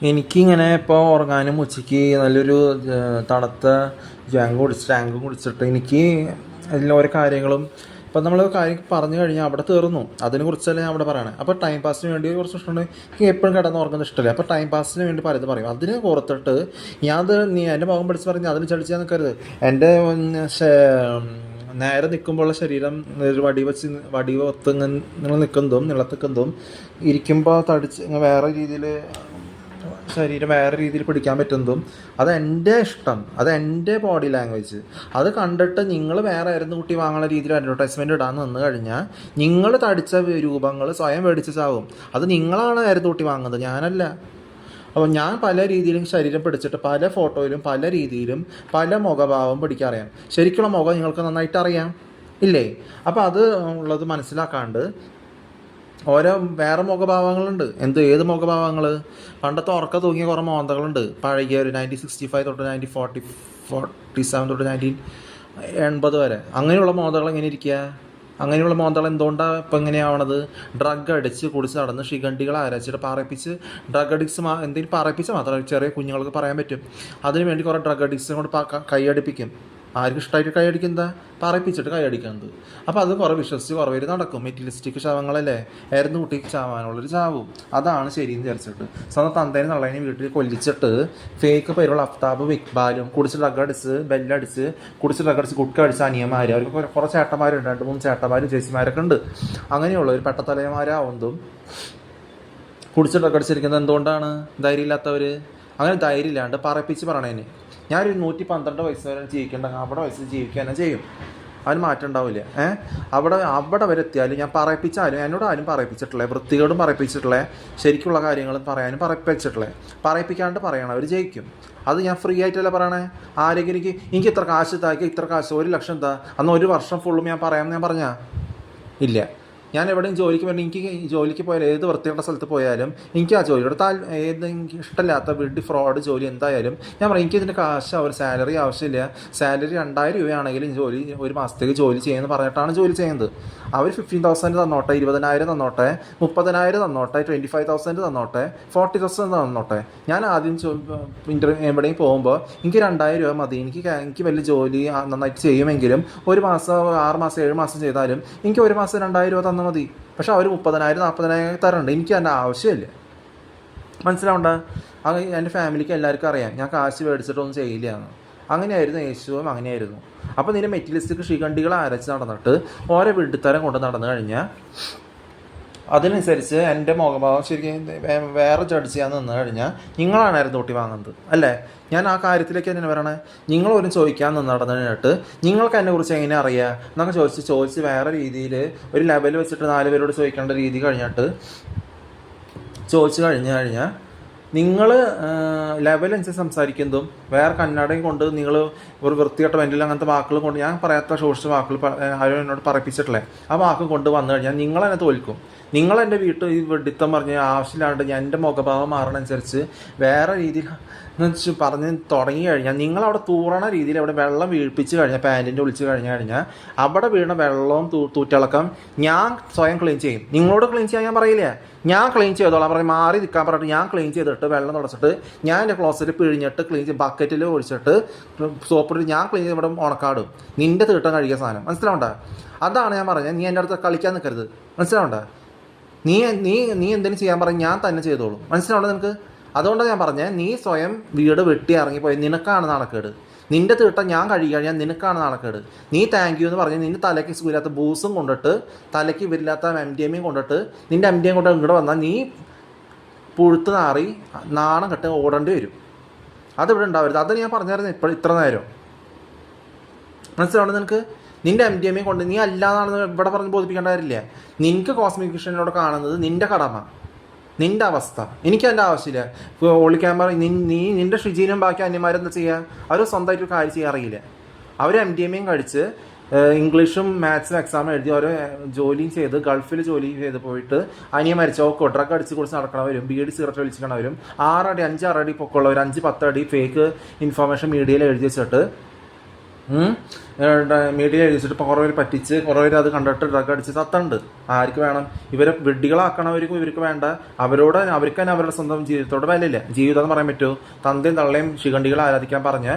എനിക്കിങ്ങനെ ഇപ്പോൾ ഉറങ്ങാനും ഉച്ചയ്ക്ക് നല്ലൊരു തണുത്ത ടാങ്കും കുടിച്ചിട്ട് എനിക്ക് അതിൽ ഓരോ കാര്യങ്ങളും ഇപ്പം നമ്മൾ കാര്യം പറഞ്ഞു കഴിഞ്ഞാൽ അവിടെ തീർന്നു. അതിനെക്കുറിച്ചല്ല ഞാൻ അവിടെ പറയണേ. അപ്പോൾ ടൈം പാസിന് വേണ്ടി കുറച്ച് ഇഷ്ടമുണ്ട്. എനിക്ക് എപ്പോഴും കിടന്ന് ഉറങ്ങുന്നത് ഇഷ്ടമല്ല. അപ്പോൾ ടൈം പാസിന് വേണ്ടി പലതും പറയും. അതിന് പുറത്തിട്ട് നീ എൻ്റെ മുഖം പിടിച്ച് പറഞ്ഞ് അതിന് ചടിച്ചാൽ നിൽക്കരുത്. എൻ്റെ നേരെ നിൽക്കുമ്പോഴുള്ള ശരീരം ഒരു വടി നിങ്ങൾ നിൽക്കുന്നതും നിലത്തിക്കുന്നതും ഇരിക്കുമ്പോൾ വേറെ രീതിയിൽ ശരീരം വേറെ രീതിയിൽ പിടിക്കാൻ പറ്റുന്നതും അതെൻ്റെ ഇഷ്ടം, അതെൻ്റെ ബോഡി ലാംഗ്വേജ്. അത് കണ്ടിട്ട് നിങ്ങൾ വേറെ ആയിരുന്നു കുട്ടി വാങ്ങുന്ന രീതിയിൽ അഡ്വർടൈസ്മെൻറ്റ് ഇടാൻ നിന്ന് കഴിഞ്ഞാൽ നിങ്ങൾ തടിച്ച രൂപങ്ങൾ സ്വയം മേടിച്ച് ചാവും. അത് നിങ്ങളാണ് ആയിരുന്നു കുട്ടി വാങ്ങുന്നത്, ഞാനല്ല. അപ്പോൾ ഞാൻ പല രീതിയിലും ശരീരം പിടിച്ചിട്ട് പല ഫോട്ടോയിലും പല രീതിയിലും പല മുഖഭാവം പിടിക്കാറിയാം. ശരിക്കുള്ള മുഖം നിങ്ങൾക്ക് നന്നായിട്ട് അറിയാം ഇല്ലേ? അപ്പോൾ അത് ഉള്ളത് മനസ്സിലാക്കാണ്ട് ഓരോ വേറെ മുഖഭാവങ്ങളുണ്ട്. ഏത് മുഖഭാവങ്ങൾ? പണ്ടത്തെ ഉറക്ക തൂങ്ങിയ കുറേ മോന്തകളുണ്ട്. പഴകിയ ഒരു 1965 തൊട്ട് 1947 തൊട്ട് 1980 വരെ അങ്ങനെയുള്ള മോന്തകൾ എങ്ങനെ ഇരിക്കുക? അങ്ങനെയുള്ള മോന്തകൾ എന്തുകൊണ്ടാണ് ഇപ്പം എങ്ങനെയാവണത്? ഡ്രഗ് അടിച്ച് കുടിച്ച് നടന്ന് ശിഖണ്ഡികൾ അരച്ചിട്ട് പറയിപ്പിച്ച് ഡ്രഗ് അഡിക്ട്സ് എന്തെങ്കിലും പറയിപ്പിച്ച് മാത്രമേ ചെറിയ കുഞ്ഞുങ്ങൾക്ക് പറയാൻ പറ്റും. അതിന് വേണ്ടി കുറേ ഡ്രഗ് അഡിക്ട്സിനെ കൊണ്ട് കൈയടിപ്പിക്കും. ആർക്കും ഇഷ്ടമായിട്ട് കൈയടിക്കുന്നതാ? പറയിപ്പിച്ചിട്ട് കൈയടിക്കുന്നത്. അപ്പോൾ അത് കുറേ വിശ്വസിച്ച് കുറേ പേര് നടക്കും. മെറ്റീരിയലിസ്റ്റിക് ശവങ്ങളല്ലേ ആയിരുന്നു കുട്ടിക്ക് ചാവാനുള്ളൊരു ചാവും. അതാണ് ശരിയെന്ന് വിചാരിച്ചിട്ട് സ്വന്തം തന്തേനെ നള്ളതിനെ വീട്ടിൽ കൊല്ലിച്ചിട്ട് ഫേക്ക് പേരുള്ള അഫ്താബ് ഇക്ബാലും കുടിച്ച് ഡ്രഗ് അടിച്ച് ബെല്ലടിച്ച് കുടിച്ച് ഡ്രഗ് അടിച്ച് കുട്ടി അടിച്ച അനിയന്മാർ, അവർക്ക് കുറേ ചേട്ടന്മാരുണ്ട്, 2-3 ചേട്ടന്മാരും ചേച്ചിമാരൊക്കെ ഉണ്ട്. അങ്ങനെയുള്ള ഒരു പെട്ടത്തലയന്മാരാവുന്നതും കുടിച്ച് ഡ്രഗ് അടിച്ചിരിക്കുന്നത് എന്തുകൊണ്ടാണ്? ധൈര്യമില്ലാത്തവർ. അങ്ങനെ ധൈര്യമില്ലാണ്ട് പറയിപ്പിച്ച് പറയണേന് ഞാനൊരു 112 വയസ്സ് വരെ ജീവിക്കേണ്ട അവിടെ വയസ്സിൽ ജീവിക്കുക തന്നെ ചെയ്യും. അതിന് മാറ്റം ഉണ്ടാവില്ല. അവിടെ വരെ എത്തിയാലും ഞാൻ പറയിപ്പിച്ചാലും എന്നോട് ആരും പറയിപ്പിച്ചിട്ടില്ലേ, വൃത്തികേടും പറയിപ്പിച്ചിട്ടില്ലേ, ശരിക്കുള്ള കാര്യങ്ങളും പറയാനും പറയിപ്പിച്ചിട്ടില്ലേ. പറയിപ്പിക്കാണ്ട് പറയണം, അവർ ജയിക്കും. അത് ഞാൻ ഫ്രീ ആയിട്ടല്ല പറയണേ. ആരെങ്കിലും എനിക്ക് ഇത്ര കാശ് താക്കി, ഇത്ര കാശ് 1 ലക്ഷം താ, അന്ന് 1 വർഷം ഫുള്ളും ഞാൻ പറയാമെന്ന് ഞാൻ പറഞ്ഞാൽ ഇല്ല. ഞാൻ എവിടെയും ജോലിക്ക് വേണ്ടി എനിക്ക് ജോലിക്ക് പോയാലും ഏത് വൃത്തികെട്ട സ്ഥലത്ത് പോയാലും എനിക്ക് ആ ജോലിയോട് എനിക്ക് ഇഷ്ടമില്ലാത്ത ഫ്രോഡ് ജോലി എന്തായാലും ഞാൻ പറയും എനിക്കിതിൻ്റെ കാശ് ഒരു സാലറി ആവശ്യമില്ല. സാലറി 2000 രൂപയാണെങ്കിലും ജോലി ഒരു മാസത്തേക്ക് ജോലി ചെയ്യുമെന്ന് പറഞ്ഞിട്ടാണ് ജോലി ചെയ്യുന്നത്. അവർ 15,000 തന്നോട്ടെ, 20,000 തന്നോട്ടെ, 30,000 തന്നോട്ടെ, 25,000 തന്നോട്ടെ, 40,000 തന്നോട്ടെ. ഞാൻ ആദ്യം എവിടെയും പോകുമ്പോൾ എനിക്ക് 2000 രൂപ മതി. എനിക്ക് വലിയ ജോലി നന്നായിട്ട് ചെയ്യുമെങ്കിലും 1 മാസം 6 മാസം 7 മാസം ചെയ്താലും എനിക്ക് 1 മാസം 2000 രൂപ തന്നാൽ മതി. പക്ഷെ അവർ 30,000 40,000 തരണ്ട്. എനിക്ക് അതിൻ്റെ ആവശ്യമില്ല. മനസ്സിലാവണ്ട? എൻ്റെ ഫാമിലിക്ക് എല്ലാവർക്കും അറിയാം ഞാൻ കാശ് മേടിച്ചിട്ടൊന്നും ചെയ്യില്ല എന്ന്. അങ്ങനെയായിരുന്നു യേശുവും, അങ്ങനെയായിരുന്നു. അപ്പോൾ നിന്നെ മെറ്റീരിയലിസ്റ്റിക് ശിഖണ്ഡികൾ അരച്ച് നടന്നിട്ട് ഓരോ വിഡ്ഢിത്തരം കൊണ്ട് നടന്നു കഴിഞ്ഞാൽ അതിനനുസരിച്ച് എൻ്റെ മുഖഭാവം ശരിക്കും വേറെ ജഡ്ജ് ചെയ്യാൻ നിന്ന് കഴിഞ്ഞാൽ നിങ്ങളാണായിരുന്നു തൊട്ടി വാങ്ങുന്നത് അല്ലേ? ഞാൻ ആ കാര്യത്തിലേക്ക് തന്നെ പറയണേ. നിങ്ങളൊരു ചോദിക്കാൻ നിന്ന് നടന്നു കഴിഞ്ഞിട്ട് നിങ്ങൾക്ക് എന്നെക്കുറിച്ച് എങ്ങനെ അറിയാം എന്നൊക്കെ ചോദിച്ച് വേറെ രീതിയിൽ ഒരു ലെവൽ വെച്ചിട്ട് 4 പേരോട് ചോദിക്കേണ്ട രീതി കഴിഞ്ഞിട്ട് ചോദിച്ചു കഴിഞ്ഞാൽ നിങ്ങൾ ലെവലനുസരിച്ച് സംസാരിക്കുന്നതും വേറെ കന്നഡയും കൊണ്ട് നിങ്ങൾ ഒരു വൃത്തികെട്ട മെൻ്റൽ അങ്ങനത്തെ വാക്കുകൾ കൊണ്ട് ഞാൻ പറയാത്ത സോഷ്യൽ വാക്കുകൾ ആരും എന്നോട് പറയിപ്പിച്ചിട്ടില്ലേ, ആ വാക്ക് കൊണ്ട് വന്നു കഴിഞ്ഞാൽ നിങ്ങളെന്നെ തോൽക്കും. നിങ്ങളെൻ്റെ വീട്ടിൽ ഈ വെഡിത്തം പറഞ്ഞ് ആവശ്യമില്ലാണ്ട് എൻ്റെ മുഖഭാവം മാറണനുസരിച്ച് വേറെ രീതിയിൽ പറഞ്ഞ് തുടങ്ങി കഴിഞ്ഞാൽ നിങ്ങളവിടെ തൂറണ രീതിയിൽ അവിടെ വെള്ളം വീഴ്പ്പിച്ച് കഴിഞ്ഞാൽ പാൻറ്റിൻ്റെ ഒളിച്ച് കഴിഞ്ഞാൽ അവിടെ വീണ വെള്ളവും തൂറ്റിളക്കം ഞാൻ സ്വയം ക്ലീൻ ചെയ്യും. നിങ്ങളോട് ക്ലീൻ ചെയ്യാൻ ഞാൻ പറയില്ല. ഞാൻ ക്ലീൻ ചെയ്തോളാം പറഞ്ഞ് മാറി നിൽക്കാൻ പറഞ്ഞിട്ട് ഞാൻ ക്ലീൻ ചെയ്തിട്ട് വെള്ളം തുടച്ചിട്ട് ഞാൻ എൻ്റെ ക്ലോസറ്റ് പിഴിഞ്ഞിട്ട് ക്ലീൻ ചെയ്ത് ബക്കറ്റിൽ ഒഴിച്ചിട്ട് സോപ്പിട്ട് ഞാൻ ക്ലീൻ ചെയ്ത് ഇവിടെ ഉണക്കാടും. നിൻ്റെ തീട്ടം കഴിക്കുക സാധനം. മനസ്സിലാവണ്ട? അതാണ് ഞാൻ പറഞ്ഞത്. നീ എൻ്റെ അടുത്ത് കളിക്കാൻ നിൽക്കരുത്. മനസ്സിലാവണ്ട? നീ നീ നീ എന്തെങ്കിലും ചെയ്യാൻ പറഞ്ഞ് ഞാൻ തന്നെ ചെയ്തോളൂ. മനസ്സിലാവണ്ട നിനക്ക്? അതുകൊണ്ടാണ് ഞാൻ പറഞ്ഞത് നീ സ്വയം വീട് വെട്ടി ഇറങ്ങിപ്പോയി നിനക്കാണ് നാണക്കേട്. നിൻ്റെ തീട്ടം ഞാൻ കഴിയുകഴിഞ്ഞാൽ നിനക്കാണ് നാണക്കേട്. നീ താങ്ക് യു എന്ന് പറഞ്ഞ് നിൻ്റെ തലയ്ക്ക് സുഖമില്ലാത്ത ബൂസും കൊണ്ടിട്ട് തലയ്ക്ക് ഇവരില്ലാത്ത MDMA കൊണ്ടിട്ട് നിൻ്റെ MDMA കൊണ്ട് ഇങ്ങോട്ട് വന്നാൽ നീ പുഴുത്ത് നാറി നാണം കെട്ട് ഓടേണ്ടി വരും. അതിവിടെ ഉണ്ടാവരുത്. അത് ഞാൻ പറഞ്ഞായിരുന്നു ഇത്ര നേരം. മനസ്സിലാവണം നിനക്ക്? നിൻ്റെ MDMA കൊണ്ട് നീ അല്ലാന്നാണെന്ന് ഇവിടെ പറഞ്ഞ് ബോധിപ്പിക്കേണ്ട കാര്യമില്ല. നിനക്ക് കോസ്മിക് വിഷനിലൂടെ കാണുന്നത് നിൻ്റെ കടമ, നിൻ്റെ അവസ്ഥ. എനിക്കതിൻ്റെ ആവശ്യമില്ല. ഒളിക്കാൻ നിൻ്റെ ഷിജീനും ബാക്കി അന്യന്മാരെന്താ ചെയ്യുക? അവർ സ്വന്തമായിട്ടൊരു കാര്യം ചെയ്യാൻ അറിയില്ല. അവർ MDMA കഴിച്ച് ഇംഗ്ലീഷും മാത്സും എക്സാം എഴുതി ഓരോ ജോലിയും ചെയ്ത് ഗൾഫിൽ ജോലി ചെയ്ത് പോയിട്ട് അനിയൻ മരിച്ചോക്കോ ഡ്രഗ് അടിച്ച് കുറിച്ച് നടക്കണവരും ബീഡി സിഗരറ്റ് വലിച്ചിക്കണവരും 6 അടി 5-6 അടി പൊക്കമുള്ളവർ 5-10 അടി ഫേക്ക് ഇൻഫർമേഷൻ മീഡിയയിൽ എഴുതി വെച്ചിട്ട് മീഡിയ എഴുതിച്ചിട്ട് കുറേ പേര് പറ്റിച്ച് കുറേ പേര് അത് കണ്ടിട്ട് ഡ്രഗ് അടിച്ച് സത്തുണ്ട്. ആർക്ക് വേണം? ഇവരെ വിഡ്ഢികളാക്കണവർക്കും ഇവർക്ക് വേണ്ട. അവർക്ക് തന്നെ അവരുടെ സ്വന്തം ജീവിതത്തോട് വിലയില്ല. ജീവിതം എന്ന് പറയാൻ പറ്റുമോ? തന്തയും തള്ളയും ശിഖണ്ഡികളെ ആരാധിക്കാൻ പറഞ്ഞ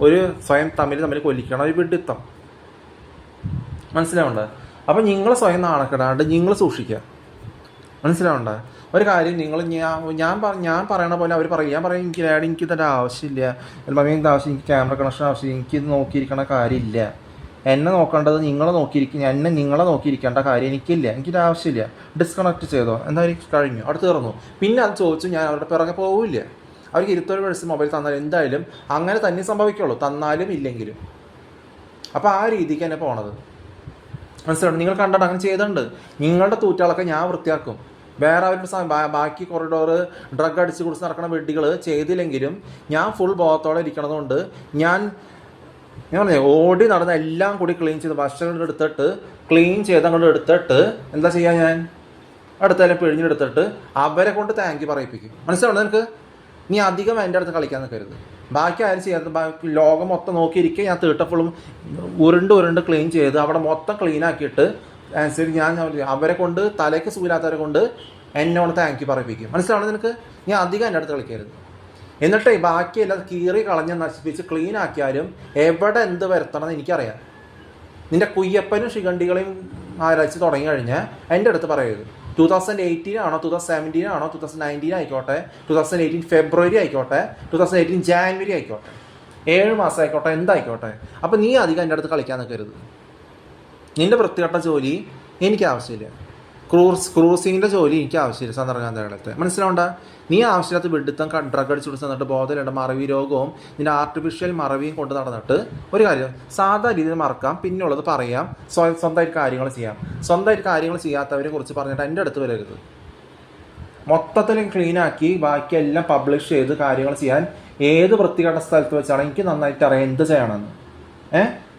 ഒരു സ്വയം തമ്മിൽ കൊല്ലിക്കണം ഒരു വിഡ്ഢിത്തം. മനസ്സിലാവണ്ട? അപ്പം നിങ്ങൾ സ്വയം നാണക്കെടാണ്ട് നിങ്ങൾ സൂക്ഷിക്കുക. മനസ്സിലാവണ്ട? ഒരു കാര്യം നിങ്ങൾ ഞാൻ പറയണ പോലെ അവർ പറയും. ഞാൻ പറയും എനിക്ക് ഇതിൻ്റെ ആവശ്യമില്ല, അല്ലെങ്കിൽ ആവശ്യം, എനിക്ക് ക്യാമറ കണക്ഷൻ ആവശ്യം, എനിക്കിത് നോക്കിയിരിക്കണ കാര്യമില്ല. എന്നെ നോക്കേണ്ടത് നിങ്ങളെ നോക്കിയിരിക്കേണ്ട കാര്യം എനിക്കില്ല, എനിക്കിത് ആവശ്യമില്ല. ഡിസ്കണക്ട് ചെയ്തോ, എന്തായാലും കഴിഞ്ഞു, അവിടെ തീർന്നു. പിന്നെ അത് ചോദിച്ചു ഞാൻ അവരുടെ പിറകെ പോവില്ല. അവർക്ക് 21 വയസ്സ് മൊബൈൽ തന്നാലും എന്തായാലും അങ്ങനെ തന്നെ സംഭവിക്കുള്ളൂ, തന്നാലും ഇല്ലെങ്കിലും. അപ്പോൾ ആ രീതിക്ക് തന്നെ പോണത്. മനസ്സിലാവും? നിങ്ങൾ കണ്ടിട്ട് അങ്ങനെ ചെയ്തിട്ടുണ്ട്. നിങ്ങളുടെ തൂറ്റാളൊക്കെ ഞാൻ വൃത്തിയാക്കും. വേറെ അവരുടെ ബാക്കി കൊറിഡോർ ഡ്രഗ് അടിച്ച് കുടിച്ച് നടക്കുന്ന വെഡികൾ ചെയ്തില്ലെങ്കിലും ഞാൻ ഫുൾ ബോധത്തോടെ ഇരിക്കണതുകൊണ്ട് ഞാൻ പറഞ്ഞേ ഓടി നടന്ന് എല്ലാം കൂടി ക്ലീൻ ചെയ്ത് ഭക്ഷണം എടുത്തിട്ട് ക്ലീൻ ചെയ്ത് അങ്ങോട്ട് എടുത്തിട്ട് എന്താ ചെയ്യുക? ഞാൻ അടുത്തെല്ലാം പിഴിഞ്ഞെടുത്തിട്ട് അവരെ കൊണ്ട് താങ്ക് യു പറയിപ്പിക്കും. മനസ്സിലാവുന്നത് നിനക്ക്? നീ അധികം എൻ്റെ അടുത്ത് കളിക്കാൻ നിൽക്കരുത്. ബാക്കി ആരും ചെയ്യാത്ത ലോകം മൊത്തം നോക്കിയിരിക്കുക. ഞാൻ തീട്ടപ്പുളും ഉരുണ്ട് ക്ലീൻ ചെയ്ത് അവിടെ മൊത്തം ക്ലീൻ ആക്കിയിട്ട് ആൻസർ ഞാൻ അവരെ കൊണ്ട് തലയ്ക്ക് സുഖമില്ലാത്തവരെ കൊണ്ട് എന്നോട് താങ്ക് യു പറയിപ്പിക്കും. മനസ്സിലാവണം നിനക്ക്? നീ അധികം എൻ്റെ അടുത്ത് കളിക്കരുത്. എന്നിട്ട് ബാക്കിയെല്ലാം കീറി കളഞ്ഞ് നശിപ്പിച്ച് ക്ലീൻ ആക്കിയാലും എവിടെ എന്ത് വരുത്തണമെന്ന് എനിക്കറിയാം. നിൻ്റെ കുയ്യപ്പനും ശിഖണ്ഡികളെയും ആരാഴ്ച തുടങ്ങി കഴിഞ്ഞാൽ എൻ്റെ അടുത്ത് പറയരുത്. 2018 ആണോ 2017 ആണോ 2019 ആയിക്കോട്ടെ, 2018 ഫെബ്രുവരി ആയിക്കോട്ടെ, 2018 ജാനുവരി ആയിക്കോട്ടെ, 7 മാസം ആയിക്കോട്ടെ, എന്തായിക്കോട്ടെ. അപ്പം നീ അധികം എൻ്റെ അടുത്ത് കളിക്കാൻ നിൽക്കരുത്. നിൻ്റെ വൃത്തികെട്ട ജോലി എനിക്ക് ആവശ്യമില്ല. ക്രൂസിങ്ങിൻ്റെ ജോലി എനിക്ക് ആവശ്യമില്ല ചന്ദ്രകാന്തകാലത്ത്. മനസ്സിലാവണ്ട? നീ ആവശ്യമില്ലാത്ത വിഡിത്തം ഡ്രഗ് അടിച്ചു കൊടുത്ത് തന്നിട്ട് ബോധമില്ലാണ്ട് മറവി രോഗവും നിൻ്റെ ആർട്ടിഫിഷ്യൽ മറവിയും കൊണ്ട് നടന്നിട്ട് ഒരു കാര്യം സാധാ രീതിയിൽ മറക്കാം, പിന്നുള്ളത് പറയാം, സ്വന്തമായിട്ട് കാര്യങ്ങൾ ചെയ്യാം. സ്വന്തമായിട്ട് കാര്യങ്ങൾ ചെയ്യാത്തവരെ കുറിച്ച് പറഞ്ഞിട്ട് എൻ്റെ അടുത്ത് വരരുത്. മൊത്തത്തിൽ ക്ലീനാക്കി ബാക്കിയെല്ലാം പബ്ലിഷ് ചെയ്ത് കാര്യങ്ങൾ ചെയ്യാൻ ഏത് വൃത്തികെട്ട സ്ഥലത്ത് വെച്ചാണ് എനിക്ക് നന്നായിട്ട് അറിയാം എന്ത് ചെയ്യണമെന്ന്.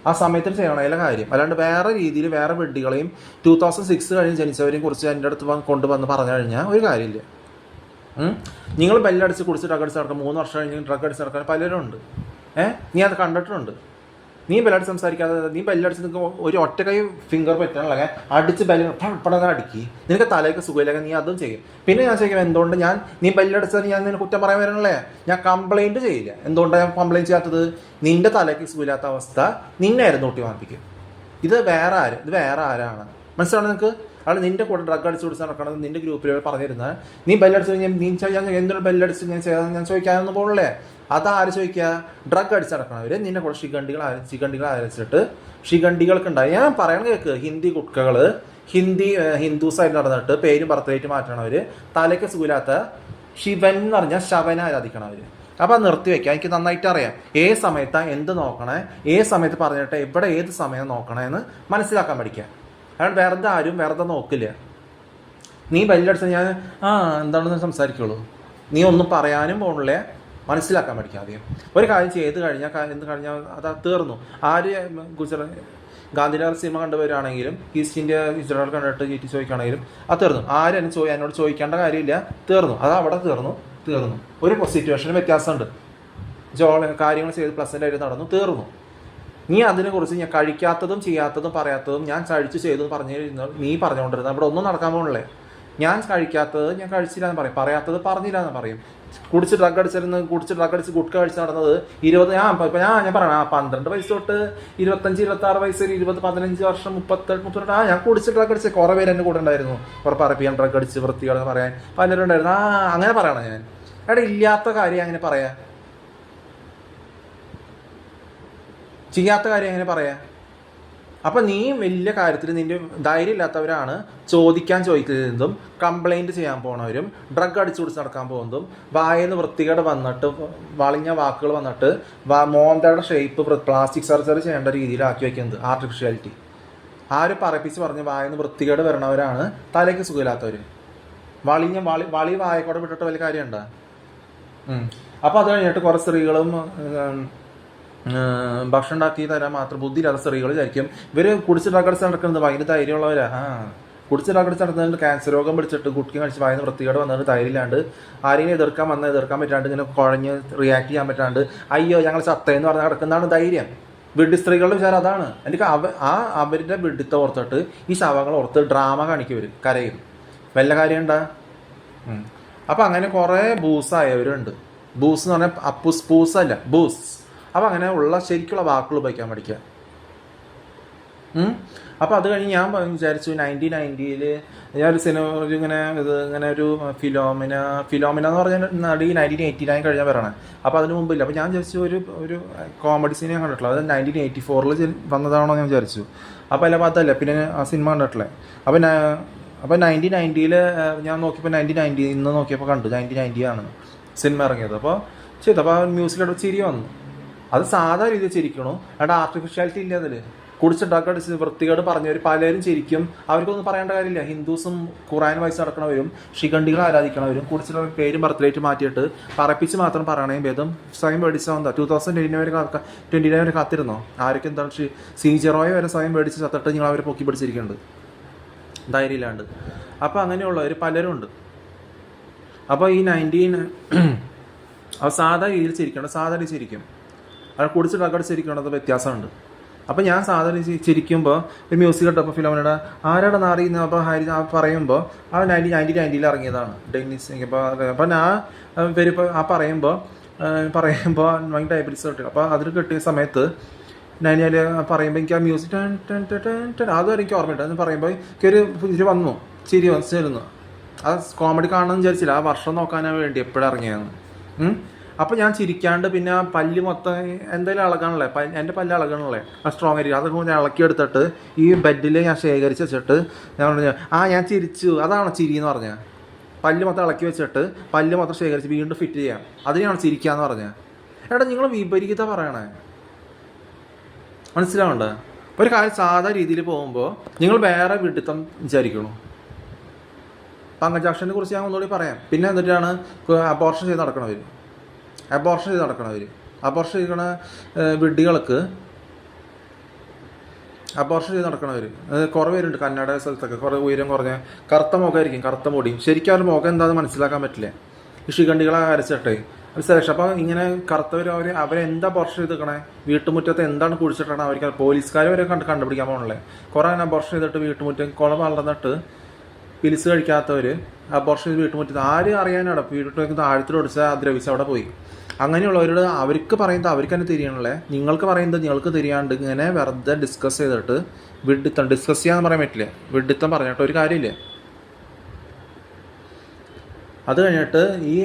ആ സമയത്തിന് ചെയ്യണം എല്ലാ കാര്യം. അല്ലാണ്ട് വേറെ രീതിയിൽ വേറെ വെഡ്ഡികളെയും 2006 കഴിഞ്ഞ് ജനിച്ചവരെയും കുറിച്ച് എൻ്റെ അടുത്ത് കൊണ്ടുവന്ന് പറഞ്ഞു കഴിഞ്ഞാൽ ഒരു കാര്യമില്ല. നിങ്ങൾ ബെല്ലടിച്ച് കുടിച്ച് ഡ്രഗ് അടിച്ച് നടക്കാൻ 3 വർഷം കഴിഞ്ഞ് ഡ്രഗ് അടിച്ച് നടക്കാൻ പലരും ഉണ്ട്. നീ അത് കണ്ടിട്ടുണ്ട്. നീ ബെല്ലടിച്ച് സംസാരിക്കാതെ നീ ബെല്ലടിച്ച് നിൽക്കുക ഒരു ഒറ്റ കൈ ഫിംഗർ പറ്റാനുള്ള അടിച്ച് പടനെ അടുക്കി നിനക്ക് തലയ്ക്ക് സുഖമില്ലെങ്കിൽ നീ അതും ചെയ്യും. പിന്നെ ഞാൻ ചോദിക്കാം എന്തുകൊണ്ട് നീ ബെല്ലടിച്ചത് ഞാൻ നിന്നെ കുറ്റം പറയാൻ വരണല്ലേ? ഞാൻ കംപ്ലൈൻറ്റ് ചെയ്യില്ല. എന്തുകൊണ്ടാണ് ഞാൻ കംപ്ലൈൻറ്റ് ചെയ്യാത്തത്? നിൻ്റെ തലയ്ക്ക് സുഖമില്ലാത്ത അവസ്ഥ നിന്നായിരുന്നു ഊട്ടി വാങ്ങിപ്പിക്കും. ഇത് വേറെ ആരാണ്? മനസ്സിലാണ് നിങ്ങൾക്ക്? അവിടെ നിൻ്റെ കൂടെ ഡ്രഗ് അടിച്ച് കുടിച്ച് നടക്കണത് നിൻ്റെ ഗ്രൂപ്പിൽ പറഞ്ഞിരുന്നാൽ നീ ബെല്ലടിച്ച് ഞാൻ എന്തൊരു ബെല്ലടിച്ച് ഞാൻ ചോദിക്കാനൊന്നും പോകണല്ലേ? അതാര് ചോദിക്കുക? ഡ്രഗ് അടിച്ച് നടക്കണവർ നിന്നെ കൂടെ ശിഖണ്ഡികൾ അരച്ചിട്ട് ശിഖണ്ഡികൾക്കുണ്ടായി. ഞാൻ പറയണ കേൾക്ക്, ഹിന്ദി കുട്ടികൾ ഹിന്ദുസായിട്ട് നടന്നിട്ട് പേരും ബർത്ത്ഡേറ്റ് മാറ്റണവർ, തലയ്ക്ക് സുഖമില്ലാത്ത ശിവൻ എന്ന് പറഞ്ഞാൽ ശവനെ ആരാധിക്കണവർ. അപ്പോൾ അത് നിർത്തി വയ്ക്കുക. എനിക്ക് നന്നായിട്ട് അറിയാം ഏത് സമയത്താണ് എന്ത് നോക്കണേ, ഏത് സമയത്ത് പറഞ്ഞിട്ട് എവിടെ ഏത് സമയം നോക്കണേ എന്ന് മനസ്സിലാക്കാൻ പഠിക്കുക. അതുകൊണ്ട് വെറുതെ ആരും വെറുതെ നോക്കില്ല. നീ ബെല്ലടിച്ച ഞാൻ എന്താണെന്ന് സംസാരിക്കുള്ളൂ. നീ ഒന്നും പറയാനും പോകണില്ല, മനസ്സിലാക്കാൻ പഠിക്കുക ആദ്യം. ഒരു കാര്യം ചെയ്ത് കഴിഞ്ഞാൽ അത് തീർന്നു. ആര് ഗാന്ധിനഗർ സിനിമ കണ്ടുവരികയാണെങ്കിലും ഈസ്റ്റ് ഇന്ത്യ ഇസ്രായേൽ കണ്ടിട്ട് ചീറ്റി ചോദിക്കുകയാണെങ്കിലും അത് തീർന്നു. ആരും എന്നോട് ചോദിക്കേണ്ട കാര്യമില്ല, തീർന്നു. അത് അവിടെ തീർന്നു. ഒരു സിറ്റുവേഷന് വ്യത്യാസമുണ്ട്. കാര്യങ്ങൾ ചെയ്ത് പ്ലസൻ്റ് ആയിട്ട് നടന്നു, തീർന്നു. നീ അതിനെക്കുറിച്ച് ഞാൻ കഴിക്കാത്തതും ചെയ്യാത്തതും പറയാത്തതും ഞാൻ കഴിച്ചു ചെയ്തു നീ പറഞ്ഞുകൊണ്ടിരുന്നത് അവിടെ ഒന്നും നടക്കാൻ പോകണല്ലേ. ഞാൻ കഴിക്കാത്തത് ഞാൻ കഴിച്ചില്ല എന്ന് പറയും, പറയാത്തത് പറഞ്ഞില്ല എന്ന് പറയും. കുടിച്ച് ഡ്രഗ് അടിച്ച് ഗുഡ്ക കഴിച്ച് നടന്നത് 20 ഞാൻ പറയണം 12 വയസ്സ് തൊട്ട് 25, 26 വയസ്സ്, 20, 15 വർഷം, 38, ഞാൻ കുടിച്ച് ഡ്രഗ് അടിച്ച് കുറേ പേര് എൻ്റെ കൂടെ ഉണ്ടായിരുന്നു. കുറേ പറപ്പിക്കാൻ ഡ്രഗ് അടിച്ച് വൃത്തികൾ പറയാൻ പലരും ഉണ്ടായിരുന്നു. അങ്ങനെ പറയണം ഞാൻ. ഇല്ലാത്ത കാര്യം അങ്ങനെ പറയാ, ചെയ്യാത്ത കാര്യം എങ്ങനെ പറയാ? അപ്പം നീ വലിയ കാര്യത്തിൽ നിൻ്റെ ധൈര്യം ഇല്ലാത്തവരാണ് ചോദിക്കുന്നതും കംപ്ലൈൻറ്റ് ചെയ്യാൻ പോണവരും ഡ്രഗ് അടിച്ചു കുടിച്ച് നടക്കാൻ പോകുന്നതും വായന്ന് വൃത്തികേട് വന്നിട്ട് വളഞ്ഞ വാക്കുകൾ വന്നിട്ട് മോന്തയുടെ ഷേപ്പ് പ്ലാസ്റ്റിക് സർജറി ചെയ്യേണ്ട രീതിയിലാക്കി വയ്ക്കുന്നത് ആർട്ടിഫിഷ്യാലിറ്റി. ആരും പറഞ്ഞ് വായന്ന് വൃത്തികേട് വരണവരാണ് തലയ്ക്ക് സുഖമില്ലാത്തവർ. വളി വായക്കോടെ വിട്ടിട്ട് വലിയ കാര്യമുണ്ടോ? അപ്പോൾ അത് കഴിഞ്ഞിട്ട് കുറേ സ്ത്രീകളും ഭക്ഷണം ഉണ്ടാക്കി തരാൻ മാത്രം ബുദ്ധിയില്ലാത്ത സ്ത്രീകൾ വിചാരിക്കും ഇവർ കുടിച്ച് ഡ്രഗ് അടിച്ച് നടക്കുന്നത് ഭയങ്കര ധൈര്യമുള്ളവരാ. കുടിച്ച് ഡ്രഗ് അടിച്ച് നടന്നതിന് ക്യാൻസർ രോഗം പിടിച്ചിട്ട് കുട്ടിക്ക് കഴിച്ച് വായന്ന് വൃത്തികേട് വന്നിട്ട് ധൈര്യമില്ലാണ്ട് ആരെയും എതിർക്കാൻ പറ്റാണ്ട് ഇങ്ങനെ കുഴഞ്ഞ് റിയാക്ട് ചെയ്യാൻ പറ്റാണ്ട് അയ്യോ ഞങ്ങൾ ചത്തയെന്ന് പറഞ്ഞാൽ കിടക്കുന്നതാണ് ധൈര്യം. വിഡ്ഢി സ്ത്രീകളുടെ വിചാരം അതാണ്. എനിക്ക് അവരുടെ വിഡ്ഢിത്തെ ഓർത്തിട്ട് ഈ ശവങ്ങൾ ഓർത്ത് ഡ്രാമ കാണിക്കും, കരയും. വല്ല കാര്യം ഉണ്ടാ. അപ്പം അങ്ങനെ കുറേ ബൂസായവരുണ്ട്. ബൂസ് എന്ന് പറഞ്ഞാൽ അപ്പൂസ്, പൂസല്ല ബൂസ്. അപ്പം അങ്ങനെ ഉള്ള ശരിക്കുള്ള വാക്കുകൾ ഉപയോഗിക്കാൻ പഠിക്കുക. അപ്പോൾ അത് കഴിഞ്ഞ് ഞാൻ വിചാരിച്ചു 1990 ഞാനൊരു സിനിമ ഇങ്ങനെ ഒരു ഫിലോമിന എന്ന് പറഞ്ഞ നടി 1989 കഴിഞ്ഞാൽ വരണം. അപ്പോൾ അതിന് മുമ്പില്ല. അപ്പോൾ ഞാൻ വിചാരിച്ചു ഒരു കോമഡി സിനിമ ഞാൻ കണ്ടിട്ടുള്ളൂ. അത് 1984 വന്നതാണോ ഞാൻ വിചാരിച്ചു. അപ്പോൾ അല്ല അതല്ല, പിന്നെ ആ സിനിമ കണ്ടിട്ടില്ലേ. അപ്പോൾ 1990 ഞാൻ നോക്കിയപ്പോൾ 1990 ഇന്ന് നോക്കിയപ്പോൾ കണ്ടു 1990 ആണ് സിനിമ ഇറങ്ങിയത്. അപ്പോൾ അപ്പോൾ മ്യൂസിക്കിലോട്ട് ചിരി വന്നു. അത് സാധാ രീതിയിൽ ചിരിക്കണു, അവിടെ ആർട്ടിഫിഷ്യാലിറ്റി ഇല്ല. അതിൽ കുടിച്ചുണ്ടാക്കി വൃത്തികേട് പറഞ്ഞവർ പലരും ചിരിക്കും. അവർക്കൊന്നും പറയേണ്ട കാര്യമില്ല. ഹിന്ദുസും ഖുറാൻ വായിച്ച് നടക്കണവരും ശിഖണ്ഡികൾ ആരാധിക്കണവരും കുടിച്ചിട്ട് പേരും ബർത്ത്ഡേറ്റ് മാറ്റിയിട്ട് പറപ്പിച്ച് മാത്രം പറയണേ ഭേദം സ്വയം മേടിച്ചാൽ എന്താ. 2029 വരെ കാത്തിരുന്നോ? ആരൊക്കെ എന്താണ് സീജറോയെ വരെ സ്വയം മേടിച്ച് ചത്തിട്ട് നിങ്ങൾ അവരെ പൊക്കി പിടിച്ചിരിക്കുന്നുണ്ട് ധൈര്യമില്ലാണ്ട്. അപ്പോൾ അങ്ങനെയുള്ളവർ പലരും ഉണ്ട്. അപ്പോൾ ഈ 19 സാധാ രീതിയിൽ ചിരിക്കണം. സാധാ രീതി ചിരിക്കും. അത് കുടിച്ചിട്ട് ചിരിക്കണത് വ്യത്യാസമുണ്ട്. അപ്പോൾ ഞാൻ സാധാരണ ചിരിക്കുമ്പോൾ ഒരു മ്യൂസിക് കേട്ടപ്പോൾ ഫിലോമിനയുടെ ആരാടെ അറിയുന്നത്. അപ്പോൾ ഹരി പറയുമ്പോൾ ആ 1990 ഇറങ്ങിയതാണ് ഡെന്നിസ്. അപ്പോൾ ഞാൻ വരുമ്പോൾ പറയുമ്പോൾ ഭയങ്കര ഡയബറ്റീസ് കിട്ടി. അപ്പോൾ അതിൽ കിട്ടിയ സമയത്ത് ഞാൻ പറയുമ്പോൾ എനിക്ക് ആ മ്യൂസിക് അതും എനിക്ക് ഓർമ്മയുണ്ട്. അത് പറയുമ്പോൾ എനിക്കൊരു ഇത് വന്നു, ചിരി വന്നിരുന്നു. ആ കോമഡി കാണണമെന്ന് വിചാരിച്ചില്ല, ആ വർഷം നോക്കാനാണ് വേണ്ടി എപ്പോഴും ഇറങ്ങിയതെന്ന്. അപ്പോൾ ഞാൻ ചിരിക്കാണ്ട് പിന്നെ ആ പല്ല് മൊത്തം എന്തായാലും ഇളകണല്ലേ, എൻ്റെ പല്ല് ഇളകണല്ലേ, ആ സ്ട്രോങ് ആയിരിക്കും. അതൊക്കെ ഞാൻ ഇളക്കിയെടുത്തിട്ട് ഈ ബെഡിൽ ഞാൻ ശേഖരിച്ച് വെച്ചിട്ട് ഞാൻ പറഞ്ഞു ഞാൻ ചിരിച്ചു, അതാണ് ചിരി എന്ന് പറഞ്ഞാൽ. പല്ല് മൊത്തം ഇളക്കി വെച്ചിട്ട് പല്ല് മൊത്തം ശേഖരിച്ച് വീണ്ടും ഫിറ്റ് ചെയ്യാം, അതിനെയാണ് ചിരിക്കാന്ന് പറഞ്ഞാൽ. എടാ നിങ്ങൾ വിപരീത പറയണേ, മനസ്സിലാവണ്ട. ഒരു കാര്യം സാധാ രീതിയിൽ പോകുമ്പോൾ നിങ്ങൾ വേറെ വിഡിത്തം വിചാരിക്കണു. പങ്കജാക്ഷനെ കുറിച്ച് ഞാൻ ഒന്നുകൂടി പറയാം. പിന്നെ എന്നിട്ടാണ് അബോർഷൻ ചെയ്ത് നടക്കണവർ. അബോർഷൻ ചെയ്യണ വിഡ്ഢികൾക്ക് അബോർഷൻ ചെയ്ത് നടക്കണവർ കുറേ പേരുണ്ട്. കന്നഡ സ്ഥലത്തൊക്കെ കുറേ ഉയരം കുറഞ്ഞ കറുത്ത മുഖമായിരിക്കും, കറുത്ത മുടിയും. ശരിക്കും അവരുടെ മുഖം എന്താണെന്ന് മനസ്സിലാക്കാൻ പറ്റില്ല. ഈ ശിഖണ്ഡികളെ അരച്ചിട്ടെ സെലക്ഷൻ. അപ്പോൾ ഇങ്ങനെ കറുത്തവർ അവരെന്താ അബോർഷൻ ചെയ്തിരിക്കണേ, വീട്ടുമുറ്റത്ത് എന്താണ് കുഴിച്ചിട്ടാണ് അവർക്ക് പോലീസുകാർ വരെ കണ്ടുപിടിക്കാൻ പോകണല്ലേ. കുറേ അങ്ങനെ അബോർഷൻ ചെയ്തിട്ട് വീട്ടുമുറ്റം കുള വളർന്നിട്ട് പിലിസ് കഴിക്കാത്തവർ അബോർഷൻ ചെയ്ത് വീട്ടുമുറ്റത്ത് ആര് അറിയാനാണ് വീട്ടിലേക്ക് താഴത്തിലൊടിച്ച് ദ്രവിച്ച് അവിടെ പോയി. അങ്ങനെയുള്ളവരോട് അവർക്ക് പറയുന്നത് അവർക്ക് തന്നെ തിരിയണല്ലേ. നിങ്ങൾക്ക് പറയുന്നത് നിങ്ങൾക്ക് തിരിയാണ്ട് ഇങ്ങനെ വെറുതെ ഡിസ്കസ് ചെയ്തിട്ട് ഡിസ്കസ് ചെയ്യാന്ന് പറയാൻ പറ്റില്ല. വിഡിത്തം പറഞ്ഞിട്ട് ഒരു കാര്യമില്ല. അത് കഴിഞ്ഞിട്ട് ഈ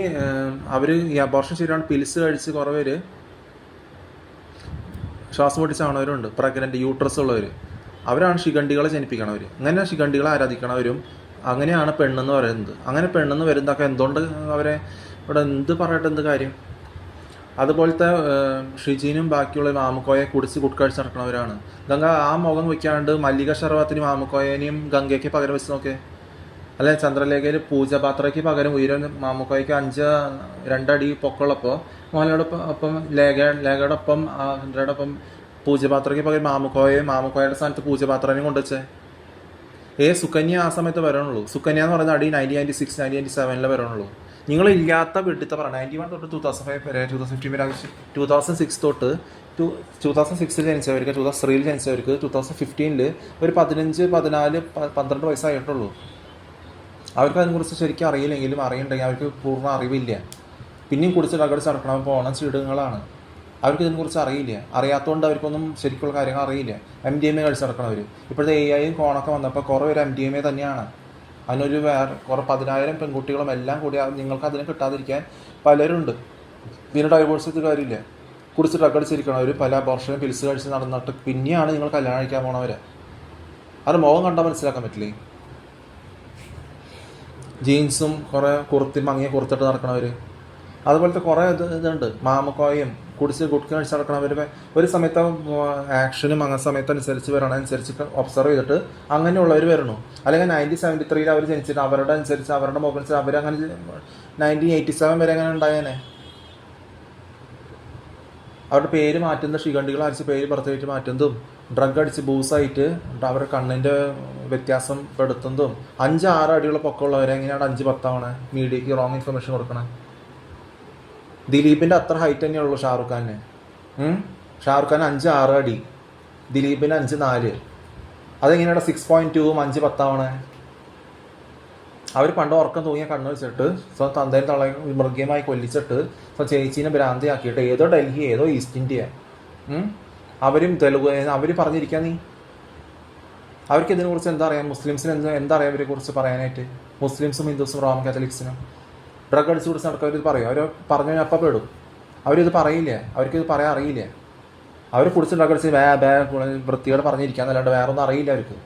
അബോർഷൻ ശരിയാണ് പിൽസ് കഴിച്ച് കുറേ പേര് ശ്വാസം മുട്ടിച്ചാണവരുണ്ട്. പ്രഗ്നൻ്റ് യൂട്രസ് ഉള്ളവർ അവരാണ് ശിഖണ്ഡികളെ ജനിപ്പിക്കണവർ. അങ്ങനെ ശിഖണ്ഡികളെ ആരാധിക്കണവരും അങ്ങനെയാണ് പെണ്ണെന്ന് പറയുന്നത്. അങ്ങനെ പെണ്ണെന്ന് വരുന്നതൊക്കെ എന്തുകൊണ്ട് അവരെ ഇവിടെ എന്ത് പറയട്ടെ, എന്ത് കാര്യം. അതുപോലത്തെ ഷിജീനും ബാക്കിയുള്ള മാമുക്കോയെ കുടിച്ച് കുട്ടിക്കഴിച്ച് നടക്കുന്നവരാണ്. ഗംഗ ആ മുഖം വയ്ക്കാണ്ട് മല്ലിക ശർവത്തിന് മാമുക്കോയനെയും ഗംഗയ്ക്ക് പകരം വെച്ച് നോക്കേ. അല്ലെ ചന്ദ്രലേഖയിൽ പൂജപാത്രയ്ക്ക് പകരം ഉയരം മാമുക്കോയ്ക്ക് 2 അടി പൊക്കമുള്ളപ്പോൾ മോഹൻലാലിനോടൊപ്പം ലേഖയുടെ ഒപ്പം പൂജപാത്രയ്ക്ക് പകരം മാമുക്കോയുടെ സ്ഥാനത്ത് പൂജപാത്രനെയും കൊണ്ടുവച്ചേ. സുകന്യ ആ സമയത്ത് വരണുള്ളൂ. സുകന്യ എന്ന് പറയുന്ന അടി 1996 1997 വരണുള്ളൂ. നിങ്ങളില്ലാത്ത വിഡിത്ത പറ. 91 തൊട്ട് 2005 വരെ 2015 വരെ 2006 തൊട്ട് 2006 ജനിച്ചവർക്ക് 2003 ജനിച്ചവർക്ക് 2015 ഒരു 15 14 12 വയസ്സായിട്ടുള്ളൂ. അവർക്ക് അതിനെക്കുറിച്ച് ശരിക്കും അറിയില്ലെങ്കിലും അറിയണ്ടെങ്കിൽ അവർക്ക് പൂർണ്ണ അറിവില്ല. പിന്നെയും കുടിച്ച് കകടിച്ച് നടക്കണം പോണ ചീടുകളാണ്. അവർക്ക് ഇതിനെക്കുറിച്ച് അറിയില്ല. അറിയാത്തതുകൊണ്ട് അവർക്കൊന്നും ശരിക്കുള്ള കാര്യങ്ങൾ അറിയില്ല. MDMA കഴിച്ച് നടക്കണവർ. ഇപ്പോഴത്തെ AI കോണൊക്കെ വന്നപ്പോൾ കുറേ പേര് MDMA തന്നെയാണ്. അതിനൊരു കുറേ 10,000 പെൺകുട്ടികളും എല്ലാം കൂടി നിങ്ങൾക്ക് അതിനെ കിട്ടാതിരിക്കാൻ പലരുണ്ട്. പിന്നെ ഡൈവോഴ്സ് ചെയ്ത കാര്യമില്ല. കുടിച്ച് കകടിച്ചിരിക്കണവർ പല അബോർഷനും പിൽസ് കഴിച്ച് നടന്നിട്ട് പിന്നെയാണ് നിങ്ങൾ കല്യാണം കഴിക്കാൻ പോണവർ. അത് മുഖം കണ്ടാൽ മനസ്സിലാക്കാൻ പറ്റില്ലേ. ജീൻസും കുറേ മങ്ങിയ കുർത്തിട്ട് നടക്കണവർ. അതുപോലത്തെ കുറേ ഇതുണ്ട്. മാമുക്കോയും കുടിച്ച് കുട്ടി കഴിച്ച് നടക്കണവർ ഒരു സമയത്ത് ആക്ഷനും അങ്ങനെ സമയത്തനുസരിച്ച് വരണമനുസരിച്ച് ഒബ്സർവ് ചെയ്തിട്ട് അങ്ങനെയുള്ളവർ വരണു. അല്ലെങ്കിൽ 1973 അവർ ജനിച്ചിട്ട് അവരുടെ അനുസരിച്ച് അവരുടെ മുഖം അനുസരിച്ച് അവരങ്ങനെ 1987 വരെ അങ്ങനെ ഉണ്ടായേനെ. അവരുടെ പേര് മാറ്റുന്ന ശിഖണ്ഡികൾ അടിച്ച് പേര് പുറത്തേറ്റ് മാറ്റുന്നതും ഡ്രഗ് അടിച്ച് ബൂസായിട്ട് അവരുടെ കണ്ണിൻ്റെ വ്യത്യാസം പെടുത്തുന്നതും 5-6 അടിയുള്ള പൊക്കമുള്ളവരെ എങ്ങനെയാണ് 5-10 ആവണേ. മീഡിയക്ക് റോങ് ഇൻഫർമേഷൻ കൊടുക്കണേ. ദിലീപിൻ്റെ അത്ര ഹൈറ്റ് തന്നെയുള്ളൂ ഷാറുഖ് ഖാനെ. ഷാറുഖ് ഖാൻ 5-6 അടി, ദിലീപിന് 5-4. അതെങ്ങനെയാണ് 6.2 5-10 അവർ പണ്ട് ഉറക്കം തൂങ്ങിയ കണ്ണ് വെച്ചിട്ട് തന്തയിൽ തള്ള മൃഗീയമായി കൊല്ലിച്ചിട്ട് ചേച്ചീനെ ഭ്രാന്തിയാക്കിയിട്ട് ഏതോ ഡൽഹി ഏതോ ഈസ്റ്റ് ഇന്ത്യ അവരും തെലുഗു അവർ പറഞ്ഞിരിക്കുക. നീ അവർക്ക് ഇതിനെക്കുറിച്ച് എന്താ അറിയാം? മുസ്ലിംസിന് എന്താ അറിയാം ഇവരെ കുറിച്ച് പറയാനായിട്ട്? മുസ്ലിംസും ഹിന്ദുസും റോമൻ കാത്തലിക്സിനും ഡ്രഗ് അടിച്ച് കുറിച്ച് നടക്കുക പറയും. അവർ പറഞ്ഞു അപ്പം പെടും. അവരിത് പറയില്ല, അവർക്കിത് പറയാൻ അറിയില്ല. അവർ കുടിച്ച് ഡ്രഗ് അടിച്ച് വൃത്തിയോടെ പറഞ്ഞിരിക്കാന്നല്ലാണ്ട് വേറെ ഒന്നും അറിയില്ല അവർക്ക്.